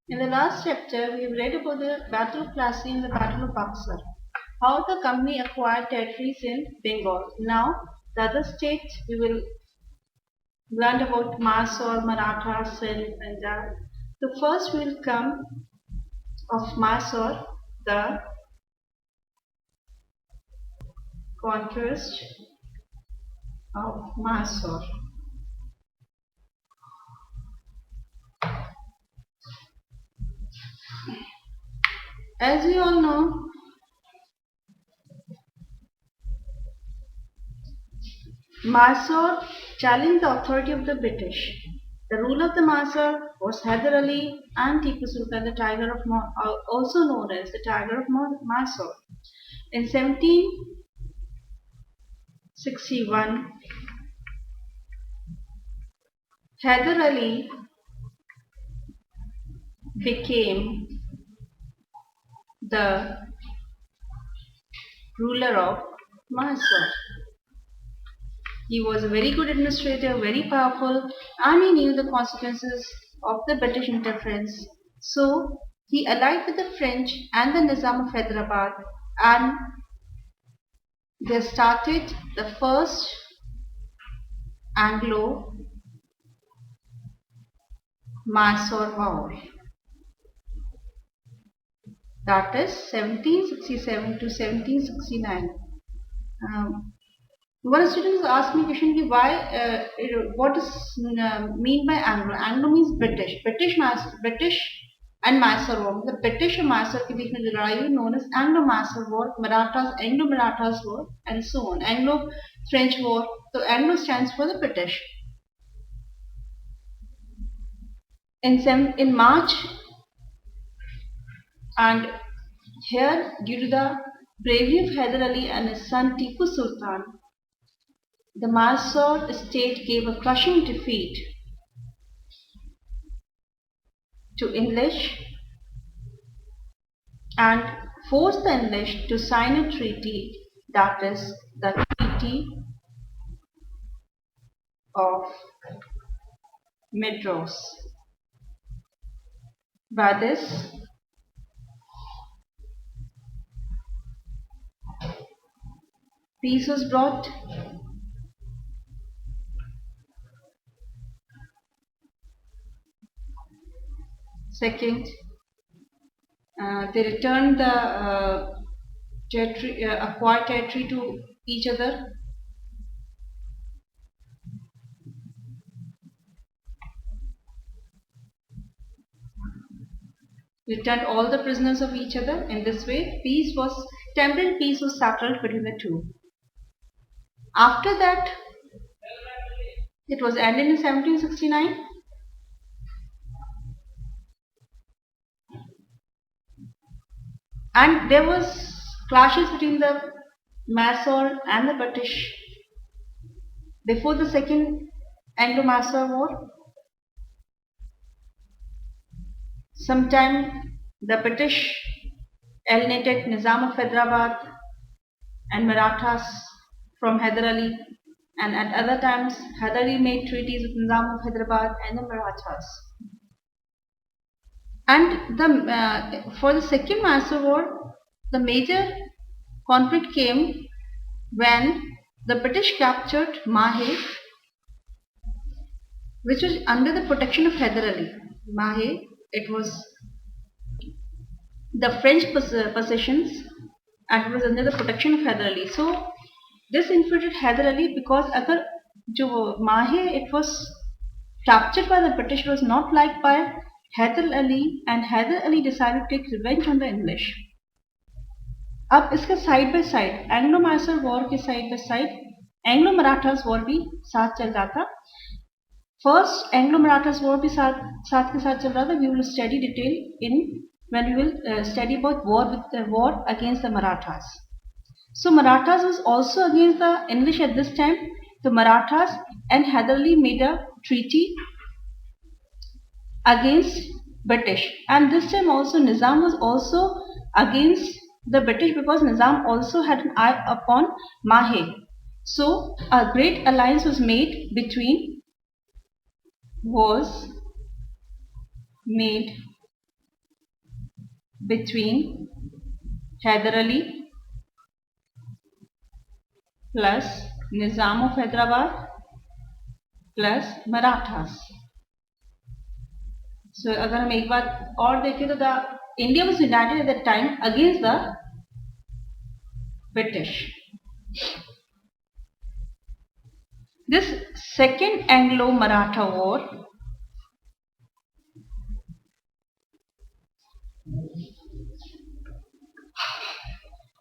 In the last chapter, we have read about the Battle of Plassey and the Battle of Buxar, how the company acquired territories in Bengal. Now, the other states we will learn about Mysore, Maratha, Sindh, and that. So first we will come of Mysore, the conquest of Mysore. As we all know, Mysore challenged the authority of the British. The ruler of the Mysore was Hyder Ali and Tipu Sultan, the Tiger of also known as the Tiger of Mysore. In 1761, Hyder Ali became the ruler of Mysore. He was a very good administrator, very powerful, and he knew the consequences of the British interference. So he allied with the French and the Nizam of Hyderabad, and they started the first Anglo-Mysore War. That is 1767 to 1769. One student asked me a question why, what does mean by Anglo? Anglo means British. British and Mysore War. The British and Mysore के बीच में जो लड़ाई हुई known as Anglo-Mysore War, Marathas, Anglo-Marathas War, and so on. Anglo-French War. So Anglo stands for the British. In March, and here due to the bravery of Hyder Ali and his son Tipu Sultan, the Mysore state gave a crushing defeat to English and forced the English to sign a treaty, that is the Treaty of Madras. By this, peace was brought. Second, they returned the acquired territory to each other. Returned all the prisoners of each other. In this way, temporary peace was settled between the two. After that, it was ended in 1769. And there was clashes between the Mysore and the British before the second Anglo-Mysore War. Sometime the British alienated Nizam of Hyderabad and Marathas from Hyder Ali, and at other times Hyder Ali made treaties with Nizam of Hyderabad and the Marathas. And for the second Mysore War, the major conflict came when the British captured Mahe, which was under the protection of Hyder Ali. Mahe, it was the French possessions, and it was under the protection of Hyder Ali. So this infuriated Hyder Ali because agar jo Mahe it was captured by the British was not liked by Hyder Ali, and Hyder Ali decided to take revenge on the English. अब इसका side by side Anglo Mysore war के side by side Anglo Marathas war भी साथ चल रहा था. First Anglo Marathas war भी साथ के साथ चल रहा था. We will study detail in when we will study about war against the Marathas. So Marathas was also against the English at this time. The Marathas and Hyder Ali made a treaty against British, and this time also Nizam was also against the British because Nizam also had an eye upon Mahe. So a great alliance was made between between Hyder Ali plus Nizam of Hyderabad plus Marathas. So अगर हम एक बात और देखें तो the India was united at that time against the British. This second Anglo-Maratha War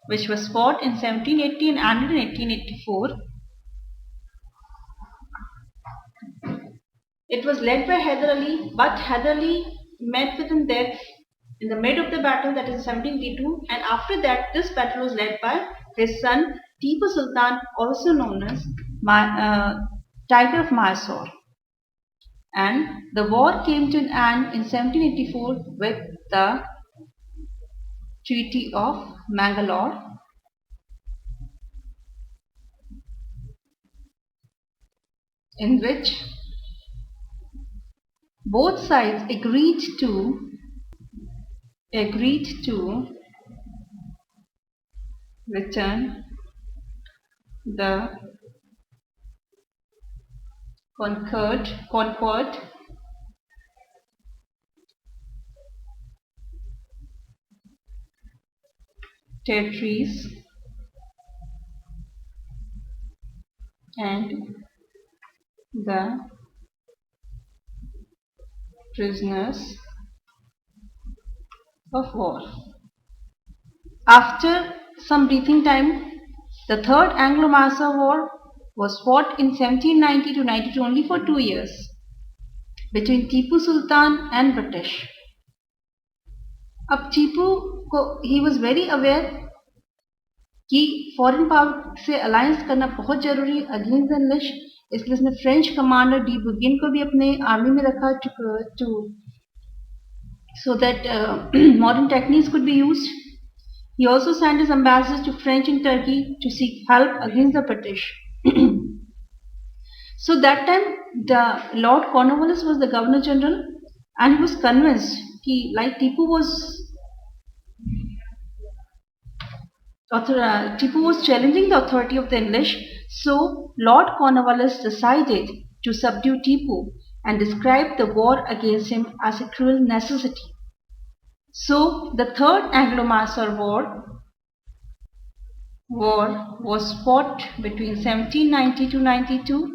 which was fought in 1780 and ended in 1884. It was led by Hyder Ali, but Hyder Ali met with him death in the mid of the battle, that is 1782, and after that this battle was led by his son Tipu Sultan, also known as Tiger of Mysore. And the war came to an end in 1784 with the Treaty of Mangalore, in which both sides agreed to return the conquered territories and the prisoners of war. After some breathing time, the Third Anglo-Mysore War was fought in 1790 to 92 only for 2 years between Tipu Sultan and British. अब टीपू को he was very aware कि foreign power से alliance करना बहुत जरूरी है against the English, इसलिए उसने फ्रेंच कमांडर डी बुगिन को भी अपने आर्मी में रखा to so that modern techniques could be used. He also sent his ambassadors to French and Turkey to seek help against the British. So that time the Lord Cornwallis was the Governor General, and he was convinced that like Tipu was challenging the authority of the English. So Lord Cornwallis decided to subdue Tipu and described the war against him as a cruel necessity. So the Third Anglo-Mysore War was fought between 1790 to 92.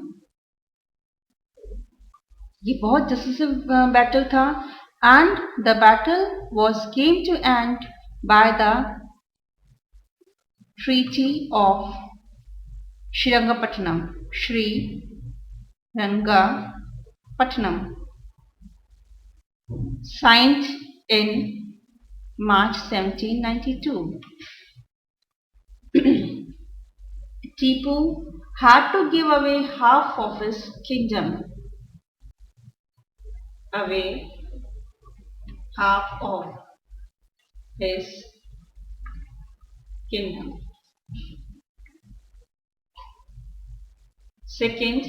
ये बहुत decisive battle था, and the battle came to end by the Treaty of Srirangapatnam, signed in March 1792. Tipu had to give away half of his kingdom. Second,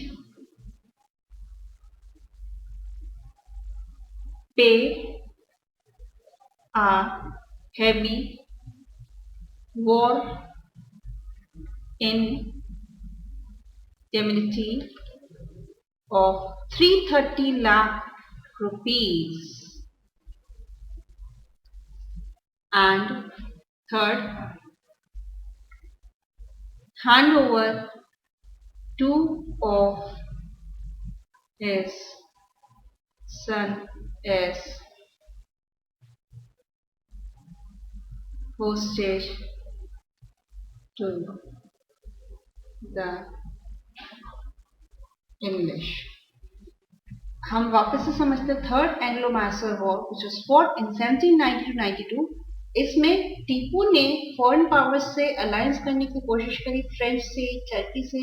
pay a heavy war indemnity of 330 lakh rupees. And third, hand over 2 of his son as hostage to the English. हम वापस से समझते third एंग्लो-मैसूर war which was fought in 1790 to 92. इसमें टीपू ने foreign powers से alliance करने की कोशिश करी, फ्रेंच से, टर्की से,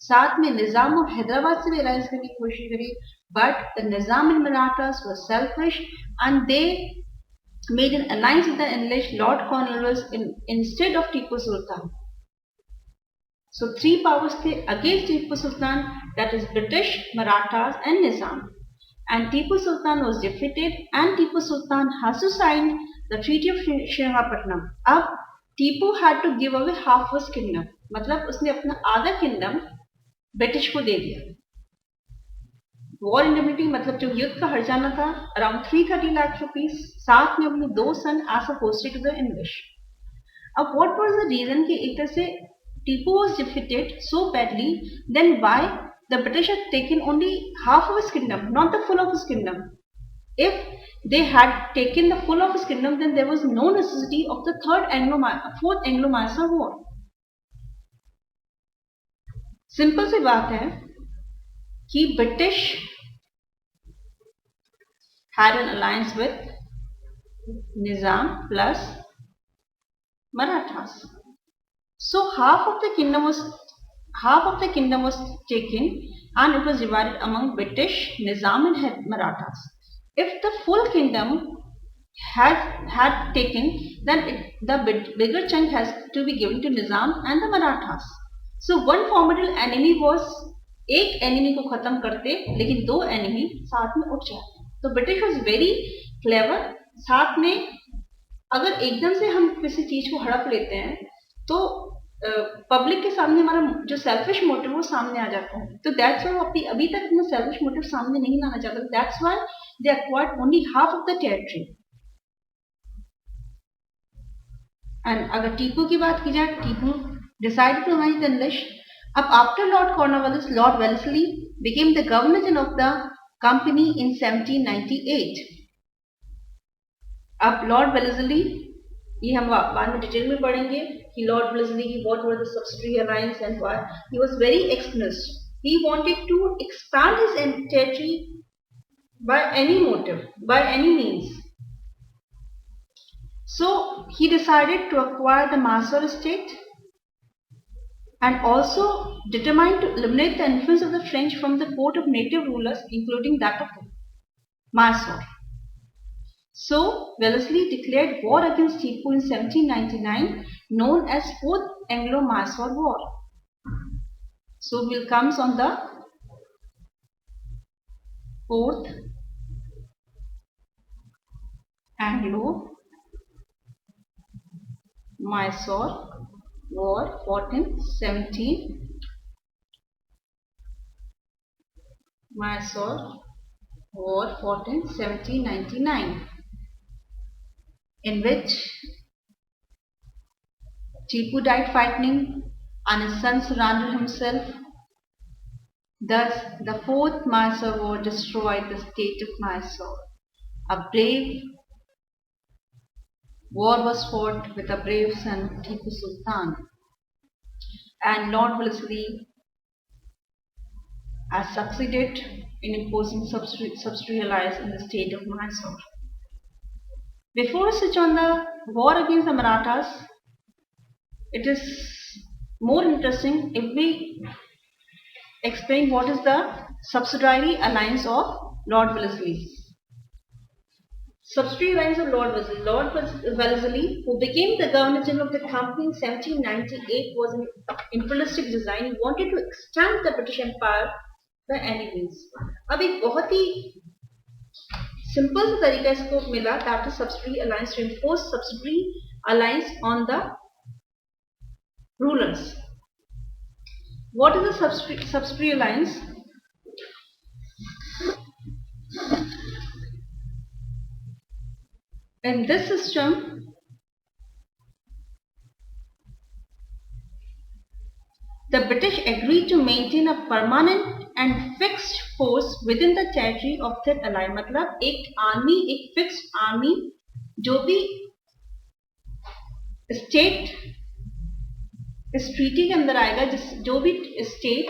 साथ में निजाम और हैदराबाद से भी अलायंस करने की कोशिश करी, but the Nizam and Marathas were selfish and they made an alliance with the English, Lord Cornwallis, instead of Tipu Sultan. So 3 powers थे against Tipu Sultan, that is British, Marathas and Nizam. and Tipu Sultan was defeated, and Tipu Sultan has to sign the Treaty of Srinagarpatnam. अब Tipu had to give away half his kingdom, मतलब उसने अपना आधा kingdom British को दे दिया. War indemnity मतलब जो युद्ध का हर्जाना था अराउंड 330 लाख रुपीस, साथ में अपने 2 son as a hostage to the English. अब व्हाट वाज द रीजन कि एक तरह से Tipu was defeated so badly, then why the British had taken only half of his kingdom, not the full of his kingdom. If they had taken the full of his kingdom, then there was no necessity of the fourth Anglo-Mysore War. Simple सी बात है कि British had an alliance with Nizam plus Marathas. So half of the kingdom was taken and it was divided among British, Nizam and Marathas. If the full kingdom had taken, then the bigger chunk has to be given to Nizam and the Marathas. So one formidable enemy was, एक enemy को खत्म करते लेकिन 2 enemy साथ में उठ जाते. तो British was very clever. साथ में अगर एकदम से हम किसी चीज को हड़प लेते हैं तो पब्लिक के सामने हमारा जो सेल्फिश मोटिव वो सामने आ जाता है. तो दैट्स व्हाई अभी तक अपना सेल्फिश मोटिव सामने नहीं लाना चाहते. That's why they acquired only half of the territory. And अगर टीपू की बात की जाए, Tipu decided to manage the English. अब after Lord Cornwallis, Lord Wellesley became the governor general of the company in 1798. अब लॉर्ड वेल्लेस्ली, ये हम बाद में डिटेल में पढ़ेंगे कि लॉर्ड वेल्लेस्ली की what were the subsidiary alliance and why he was very explicit. He wanted to expand his territory by any motive, by any means. So he decided to acquire the Mysore estate and also determined to eliminate the influence of the French from the court of native rulers, including that of Mysore. So Wellesley declared war against Tipu in 1799, known as Fourth Anglo-Mysore War. So we'll come on the Fourth Anglo-Mysore War fought in 1799, in which Tipu died fighting and his son surrendered himself. Thus, the Fourth Mysore War destroyed the state of Mysore. A brave war was fought with a brave son, Tipu Sultan, and Lord Wellesley has succeeded in imposing subsidiary alliance in the state of Mysore. Before we switch on the war against the Marathas, it is more interesting if we explain what is the subsidiary alliance of Lord Wellesley. Subsidiary alliance of Lord Wellesley. Lord Wellesley, who became the Governor General of the company in 1798, was an imperialistic design. He wanted to extend the British Empire by any means. अब एक बहुत ही simple सा तरीका इसको मिला, that is subsidiary alliance, to impose subsidiary alliance on the rulers. What is a subsidiary alliance? In this system, the British agreed to maintain a permanent and fixed force within the territory of their ally. मतलब एक army, एक fixed army जो भी state इस treaty के अंदर आएगा, जो भी स्टेट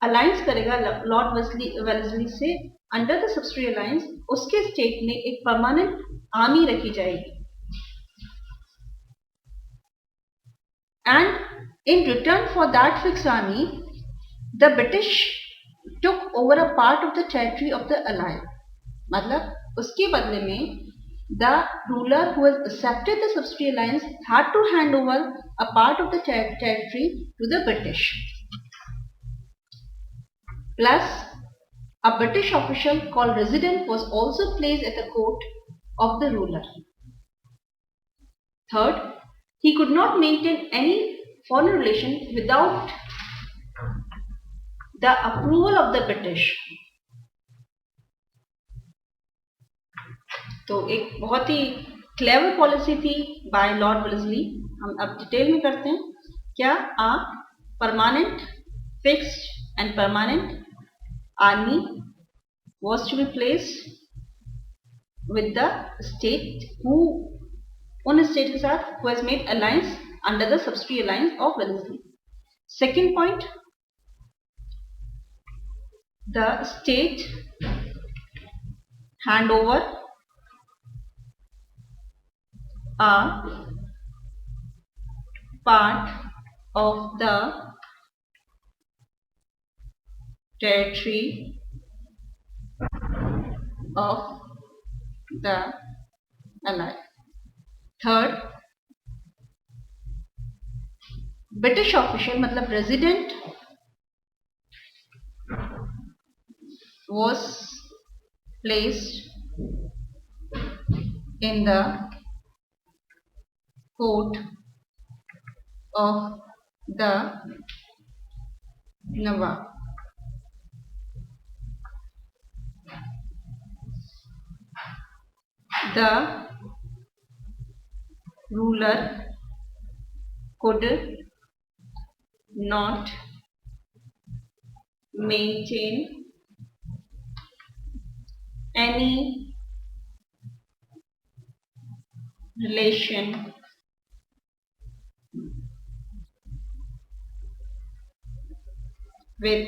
अलायंस करेगा लॉर्ड वेल्लेस्ली से अंडर द सब्सिडियरी अलायंस, उसके स्टेट में एक परमानेंट आर्मी रखी जाएगी. And in return for that fix army, the British took over a part of the territory of the ally. मतलब उसके बदले में the ruler who has accepted the subsidiary alliance had to hand over a part of the territory to the British. Plus, A British official called resident was also placed at the court of the ruler. Third, he could not maintain any foreign relation without the approval of the British. तो एक बहुत ही clever policy थी bye Lord वेल्लेस्ली. हम अब detail में करते हैं. क्या permanent fixed and permanent army was to be placed with the state who उन स्टेट के साथ who has made alliance under the subsidiary alliance of Wellesley. Second point, the state hand over a part of the territory of the ally. Third, British official मतलब resident was placed in the court of the Nawab. The ruler could not maintain any relation with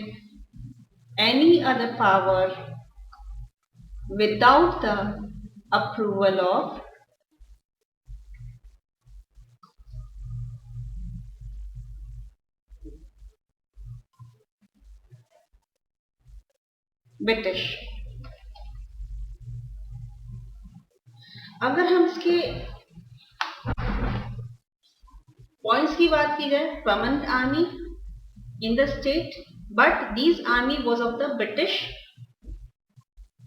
any other power without the approval of British. अगर हम इसके points की बात की जाए, permanent army in the state but this army was of the British,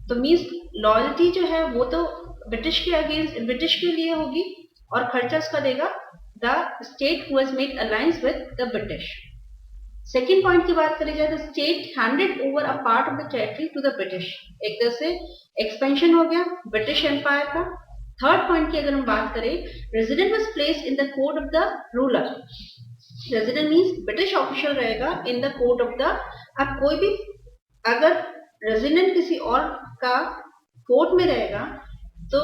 तो means loyalty जो है वो तो ब्रिटिश के अगेंस्ट ब्रिटिश के लिए होगी और खर्चा उसका देगा the state who has made alliance with the British. Second point की बात करी जाए तो state handed over a part of the territory to the British. एक तरह से एक्सपेंशन हो गया ब्रिटिश एम्पायर का. थर्ड पॉइंट की अगर हम बात करें, resident was placed in the court of the ruler. Resident means British official रहेगा in the court of the. अब कोई भी अगर रेजिडेंट किसी और का कोर्ट में रहेगा तो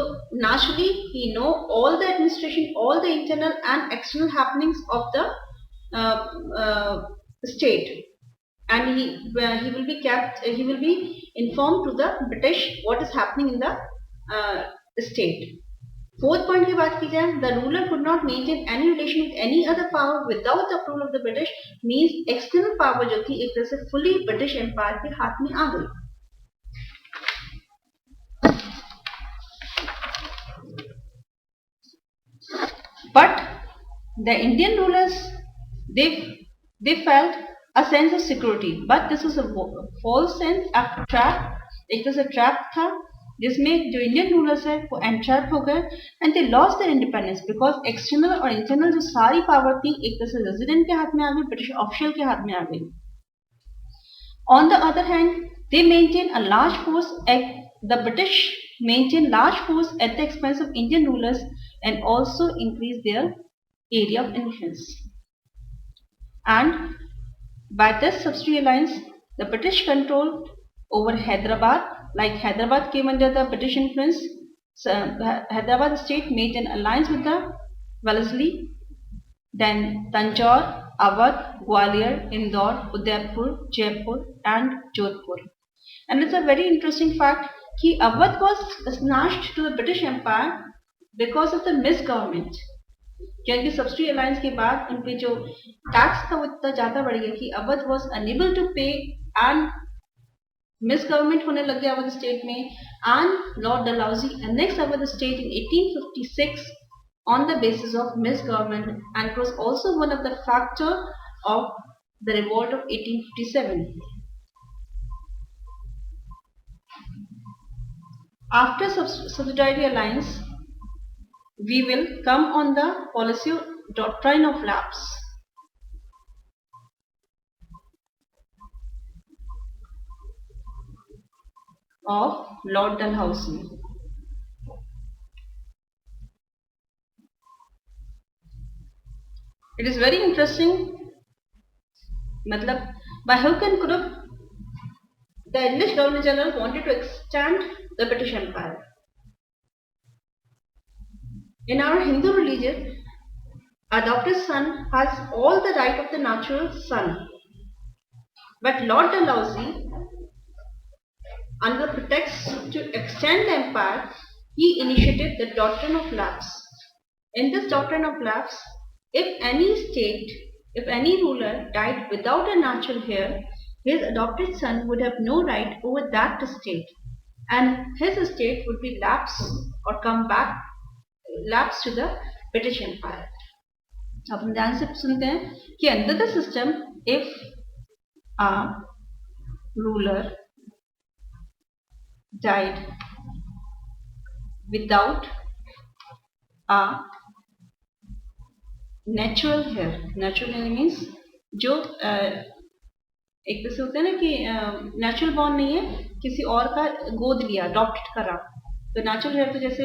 naturally he know all the administration, all the internal and external happenings of the state, and he will be kept, he will be informed to the British what is happening in the state. Fourth point की बात की जाए, the ruler could not maintain any relation with any other power without the approval of the British, means external power जो थी एक तरह से fully British Empire के हाथ में आ गई. But the Indian rulers, they felt a sense of security, but this was a false sense, a trap. एक तरह से ट्रैप था जिसमें जो इंडियन रूलर्स है वो एंट्रैप हो गए and they lost their independence because external और इंटरनल जो सारी पावर थी एक तरह से रेजिडेंट के हाथ में आ गई, ब्रिटिश ऑफिशियल के हाथ में आ गई. On the other hand, they maintain a large force. The British maintain large force at the expense of Indian rulers and also increase their area of influence. And by this subsidiary alliance, the British control over Hyderabad, like Hyderabad came under the British influence. So, Hyderabad state made an alliance with the Wellesley. Then Tanjore, Awadh, Gwalior, Indore, Udaipur, Jaipur and Jodhpur. And it's a very interesting fact कि Awadh was snatched to the British Empire because of the misgovernment. क्योंकि subsidiary alliance के बाद उन पे जो tax था वो इतना ज़्यादा बढ़ गया कि Awadh was unable to pay and misgovernment होने लग गया Awadh state में. And Lord Dalhousie annexed Awadh state in 1856 on the basis of misgovernment, and it was also one of the factor of the revolt of 1857. After subsidiary alliance, we will come on the policy of doctrine of lapse of Lord Dalhousie. It is very interesting. मतलब, by hook and crook, the English Governor General wanted to extend the British Empire. In our Hindu religion, adopted son has all the right of the natural son. But Lord Dalhousie, under pretext to extend the empire, he initiated the Doctrine of Lapse. In this Doctrine of Lapse, if any ruler died without a natural heir, his adopted son would have no right over that estate, and his estate would be lapsed or come back lapsed to the British Empire. अब हम ध्यान से सुनते हैं कि under the system, if a ruler died without a natural heir means जो एक तो से होता है ना कि नेचुरल बॉर्न नहीं है, किसी और का गोद लिया, अडॉप्ट करा, तो नेचुरल हेयर तो जैसे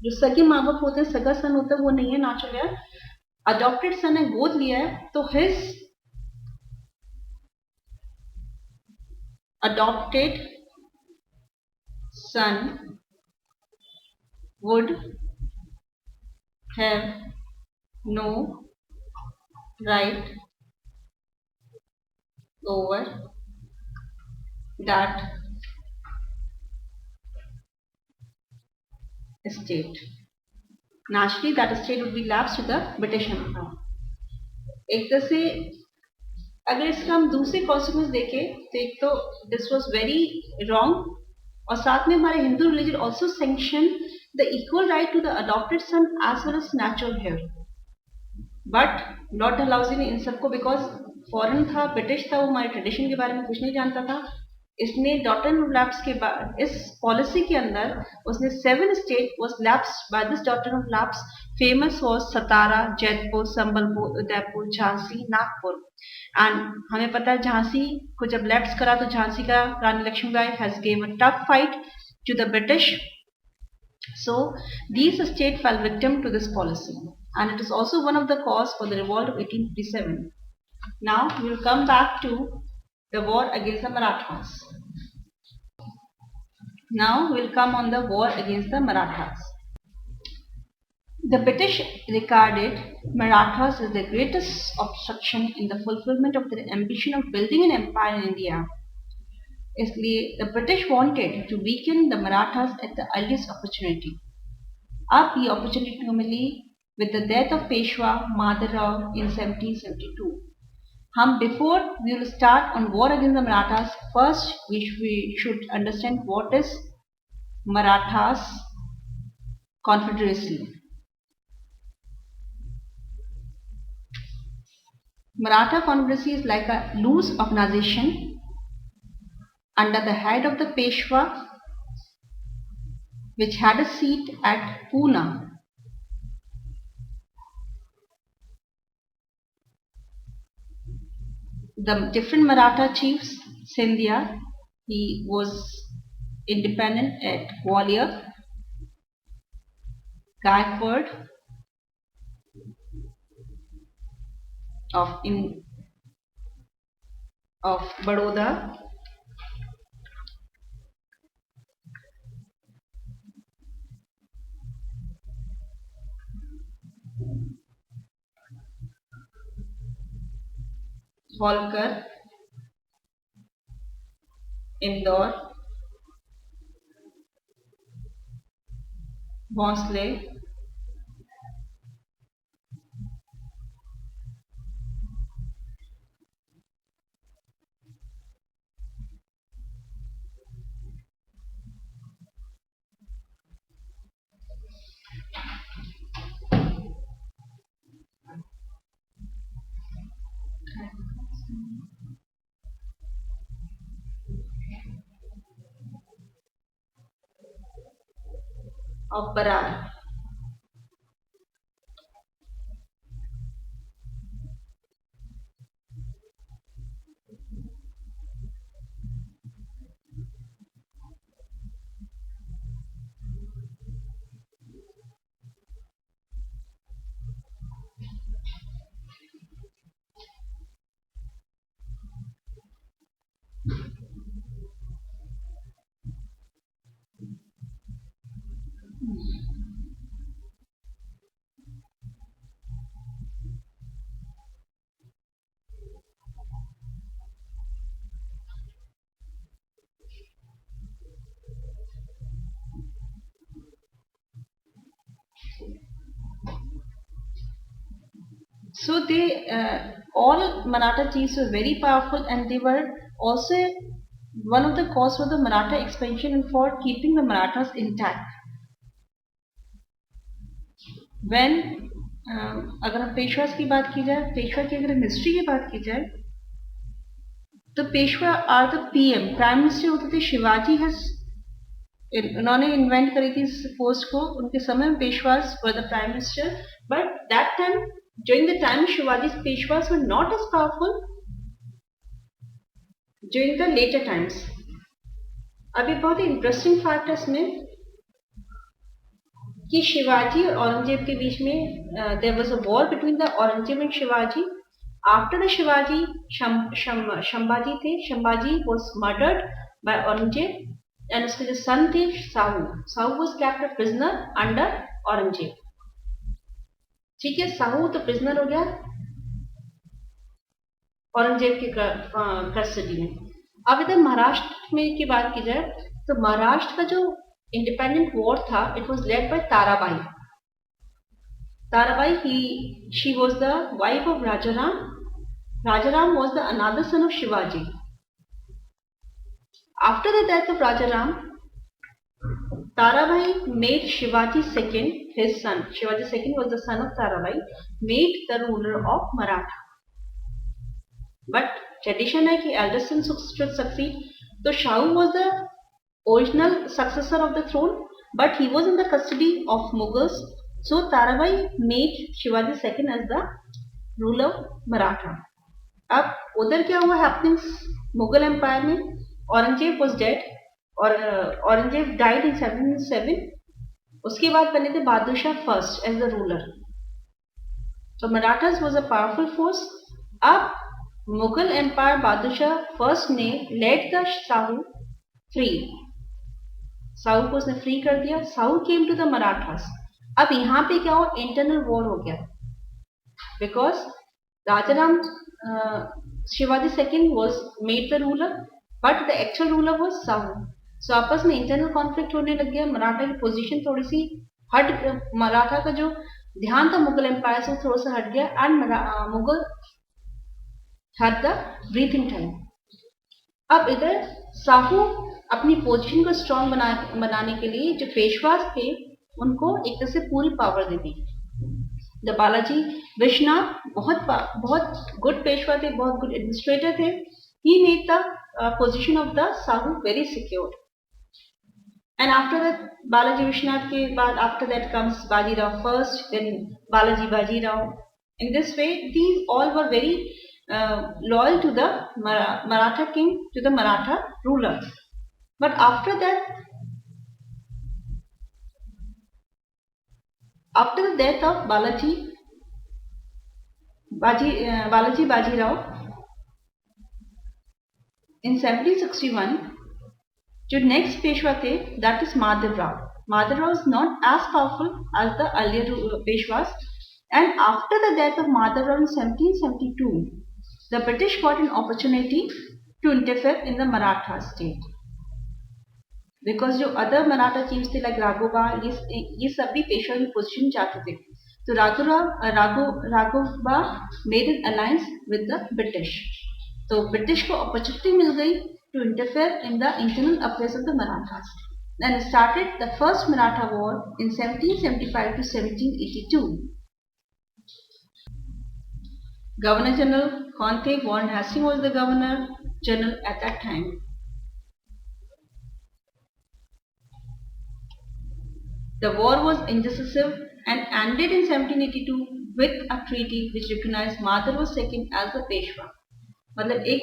जो सगे माँ बाप होते हैं, सगा सन होता है, वो नहीं है नेचुरल हेयर. अडॉप्टेड सन है, गोद लिया है, तो his adopted son would have no right over that estate. Naturally, that estate would be lapsed to the British Empire. एक तरह से अगर इसका हम दूसरे कॉन्सिक्वेंस देखें तो एक तो दिस वाज वेरी रॉन्ग, और साथ में हमारे Hindu religion also sanction the equal right to the adopted son as well as natural heir. But Lord Dalhousie ने इन सबको, बिकॉज फॉरेन था, ब्रिटिश था, वो हमारे ट्रेडिशन के बारे में कुछ नहीं जानता था, इसने डॉक्ट्रिन ऑफ लैप्स के बाद इस पॉलिसी के अंदर उसने 7 state was lapsed by this doctrine of lapse. Famous was Satara, Jaitpur, Sambalpur, Udaipur, Jhansi, Nagpur. And हमें पता है झांसी को जब लैप्स करा तो झांसी का Rani Lakshmibai has give a tough fight to the British. So these states fell victim to this policy, and it is also one of the cause for the revolt of 1857. Now we will come back to the war against the Marathas. Now we will come on the war against the Marathas. The British regarded Marathas as the greatest obstruction in the fulfillment of their ambition of building an empire in India. इसलिए the British wanted to weaken the Marathas at the earliest opportunity. अब ये opportunity को मिली with the death of Peshwa Madhav in 1772. Before we will start on war against the Marathas, first we should understand what is Marathas Confederacy. Maratha Confederacy is like a loose organization under the head of the Peshwa, which had a seat at Pune. The different Maratha chiefs, Scindia, he was independent at Gwalior, Gaikwad of Baroda, Holkar, Indore, Bhonsle, of Barar. So they all Maratha chiefs were very powerful, and they were also one of the cause for the Maratha expansion and for keeping the Marathas intact. When अगर हम पेशवास की बात की जाए, पेशवा की अगर history की बात की जाए, तो Peshwa are the PM, prime minister होते थे. शिवाजी हैज उन्होंने इन्वेंट करी थी इस पोस्ट को. उनके समय में Peshwas were the prime minister, but that time during the time Shivaji, Peshwas were not as powerful during the later times. अभी बहुत ही इंटरेस्टिंग फैक्ट है इसमें कि शिवाजी और औरंगजेब के बीच में there was a war between the Aurangzeb and Shivaji. After the Shivaji, Shambhaji थे. Shambhaji was murdered by Aurangzeb and उसके जो सन थे Sahu. Sahu was kept a prisoner under Aurangzeb. ठीक है, साहू तो प्रिजनर हो गया औरंगजेब की कस्टडी में. अब इधर महाराष्ट्र में की बात की जाए तो महाराष्ट्र का जो इंडिपेंडेंट वॉर था, it was led by Tarabai. Tarabai she was the wife of Rajaram. Rajaram was the another son of Shivaji. After the death of Rajaram, Tarabai made Shivaji II, his son. Shivaji II was the son of Tarabai, made the ruler of Maratha. But tradition है कि elder son should succeed. So Shahu was the original successor of the throne, but he was in the custody of Mughals. So Tarabai made Shivaji II as the ruler of Maratha. अब उधर क्या हुआ happenings Mughal empire में? Aurangzeb was dead और Aurangzeb died in 1707. उसके बाद बने थे Bahadur Shah first as the ruler. तो Marathas was a powerful force. अब मुगल एम्पायर बहादुर शाह फर्स्ट ने let the Sahu free. Sahu को उसने फ्री कर दिया. Sahu came to the Marathas. अब यहाँ पे क्या हुआ? इंटरनल वॉर हो गया because Rajaram Shivaji second was made the ruler but the actual ruler was Sahu. So आपस में इंटरनल कॉन्फ्लिक्ट होने लग गया. मराठा की पोजीशन थोड़ी सी हट, मराठा का जो ध्यान था मुगल एम्पायर से थोड़ा सा हट गया and Mughal had the breathing time. अब इधर साहू अपनी पोजीशन को स्ट्रॉन्ग बनाने के लिए जो पेशवास थे उनको एक तरह से पूरी power they the. The Balaji Vishwanath बहुत गुड पेशवा थे, बहुत गुड एडमिनिस्ट्रेटर थे. He made the position of the Sahu very secure. And after that, Balaji Vishnath के बाद after that comes Bajirao first, then Balaji Bajirao. In this way, these all were very loyal to the Maratha king, to the Maratha ruler. But after that, after the death of Balaji Bajirao in 1761, जो next Peshwa थे that is Madhavrao. Madhavrao is not as powerful as the earlier Peshwas. And after the death of Madhavrao in 1772, the British got an opportunity to interfere in the Maratha state because जो other Maratha chiefs थे like Raghoba, ये सब भी पेशवा की position चाहते थे. तो Raghoba made an alliance with the British. तो ब्रिटिश को अपॉर्चुनिटी मिल गई to interfere in the internal affairs of the Marathas. Then started the first Maratha War in 1775 to 1782. Governor General Conte Warren Hastings was the Governor General at that time. The war was indecisive and ended in 1782 with a treaty which recognized Madhav II as the Peshwa. मतलब एक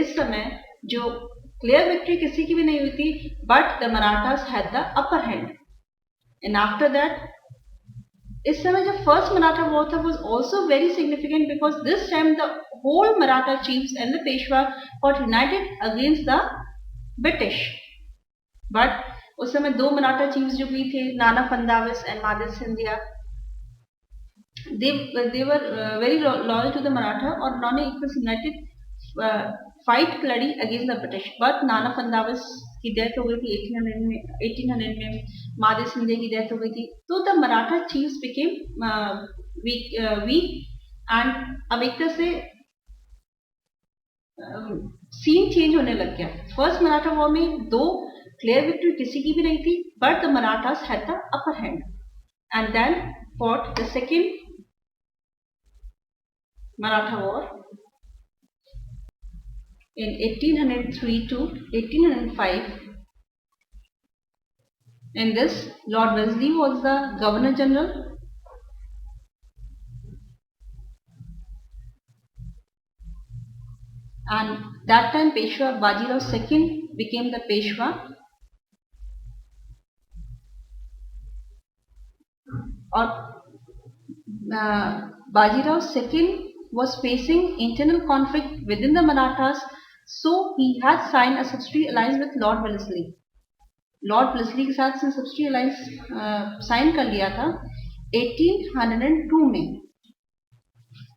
इस समय जो clear victory किसी की भी नहीं हुई थी, but the Marathas had the upper hand. And after that, इस समय जो फर्स्ट मराठा वॉर था was also very significant because this time the whole Maratha chiefs and the Peshwa got united against the British. But उस समय दो Maratha chiefs जो भी थे, Nana Phadnavis and Madhav Sindhia, they were very loyal to the Maratha और उन्होंने एक यूनाइटेड फाइट लड़ी अगेंस्ट द ब्रिटिश. बट नाना फंदाविस की डेथ हो गई थी 1800 में, माधव सिंधिया की डेथ हो गई थी. तो the Maratha chiefs became week and अब एक तरह से सीन चेंज होने लग गया. फर्स्ट मराठा वॉर में दो क्लियर विक्ट्री किसी की भी नहीं थी, but the Marathas had the upper hand. And then fought the second Maratha War in 1803 to 1805. In this, Lord Wellesley was the Governor General. And that time Peshwa Bajirao II became the Peshwa. Or Bajirao II was facing internal conflict within the Marathas, so he had signed a subsidiary alliance with Lord Wellesley. Lord Wellesley के साथ उसने subsidy alliance sign कर लिया था 1802 में,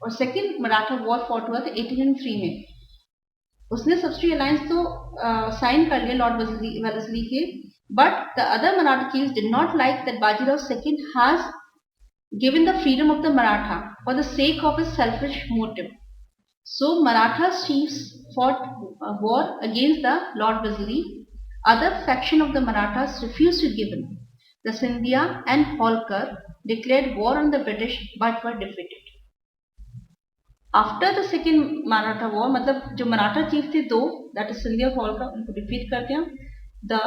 और second Maratha war fought हुआ था 1803 में. उसने सबसिडी अलायंस तो साइन कर लिया लॉर्ड वेलेस्ली के, but the other Maratha chiefs did not like that Bajirao second has given the freedom of the Maratha for the sake of his selfish motive. So Maratha chiefs fought a war against the Lord Wellesley. Other faction of the Marathas refused to give in. The Scindia and Holkar declared war on the British but were defeated. After the second Maratha war, मतलब जो Maratha chief थे दो, that is Scindia और Holkar, उनको defeat करते हैं. The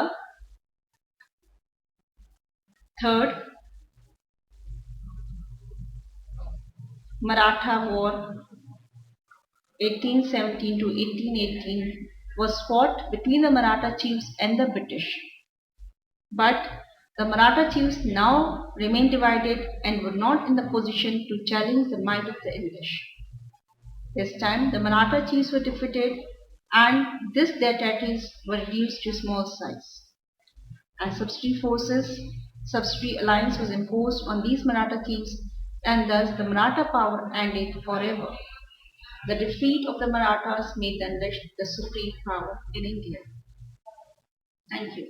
third Maratha War 1817 to 1818 was fought between the Maratha chiefs and the British. But the Maratha chiefs now remained divided and were not in the position to challenge the might of the English. This time the Maratha chiefs were defeated and these territories were reduced to small size. And subsidiary alliance was imposed on these Maratha chiefs, and thus the Maratha power ended forever. The defeat of the Marathas made the English the supreme power in India. Thank you.